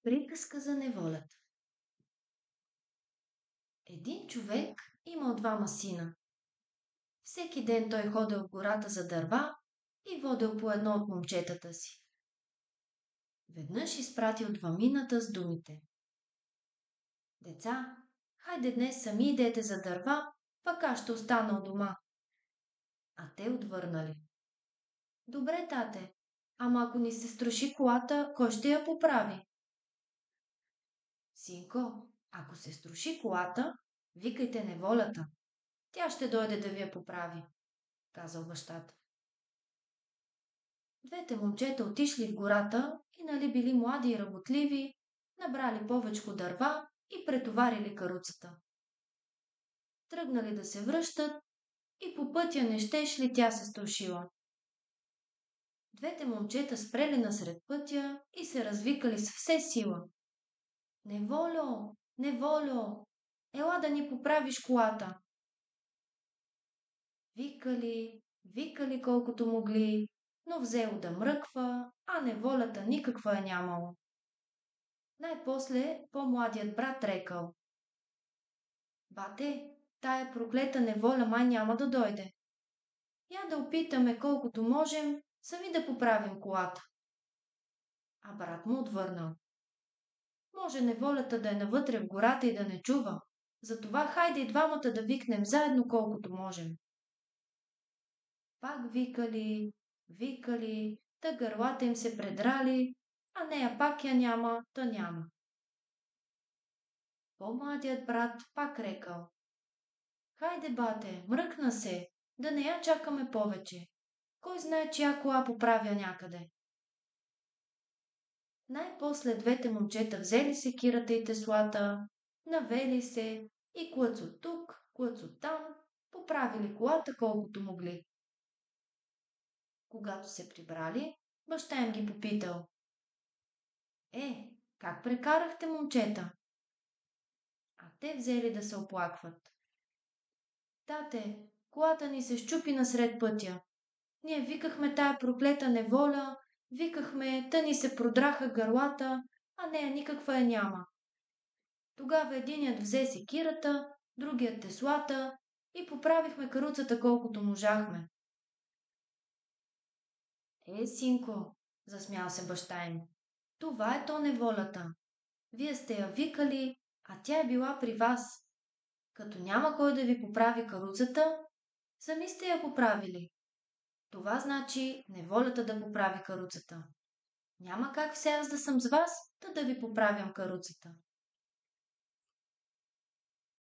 Приказка за неволята. Един човек имал двама сина. Всеки ден той ходил в гората за дърва и водил по едно от момчетата си. Веднъж изпратил двамината с думите: „Деца, хайде днес сами идете за дърва, пък аз ще остана у дома.“ А те отвърнали: „Добре, тате, ама ако ни се строши колата, кой ще я поправи?“ „Синко, ако се струши колата, викайте неволята. Тя ще дойде да ви я поправи“, казал бащата. Двете момчета отишли в гората и нали били млади и работливи, набрали повечко дърва и претоварили каруцата. Тръгнали да се връщат и по пътя не щеш ли тя се струшила. Двете момчета спрели насред пътя и се развикали с все сила: „Неволю, неволю, ела да ни поправиш колата!“ Викали, викали колкото могли, но взело да мръква, а неволята никаква е нямало. Най-после по-младият брат рекал: „Бате, тая проклета неволя май няма да дойде. Я да опитаме колкото можем сами да поправим колата.“ А брат му отвърнал: „Може неволята да е навътре в гората и да не чува, затова хайде и двамата да викнем заедно колкото можем.“ Пак викали, викали, та гърлата им се предрали, а нея пак я няма, та няма. По-младият брат пак рекал: „Хайде, бате, мръкна се, да не я чакаме повече. Кой знае чия кола поправя някъде.“ Най-после двете момчета взели секирата и теслата, навели се и клъцо тук, клъцо там, поправили колата колкото могли. Когато се прибрали, баща им ги попитал: как прекарахте, момчета?“ А те взели да се оплакват: „Тате, колата ни се счупи насред пътя. Ние викахме тая проклета неволя, викахме, та ни се продраха гърлата, а нея никаква я няма. Тогава единият взе секирата, другият теслата и поправихме каруцата колкото можахме.“ Синко, засмял се баща им, това е то неволята. Вие сте я викали, а тя е била при вас. Като няма кой да ви поправи каруцата, сами сте я поправили. Това значи неволята да поправи каруцата. Няма как все аз да съм с вас, да ви поправям каруцата.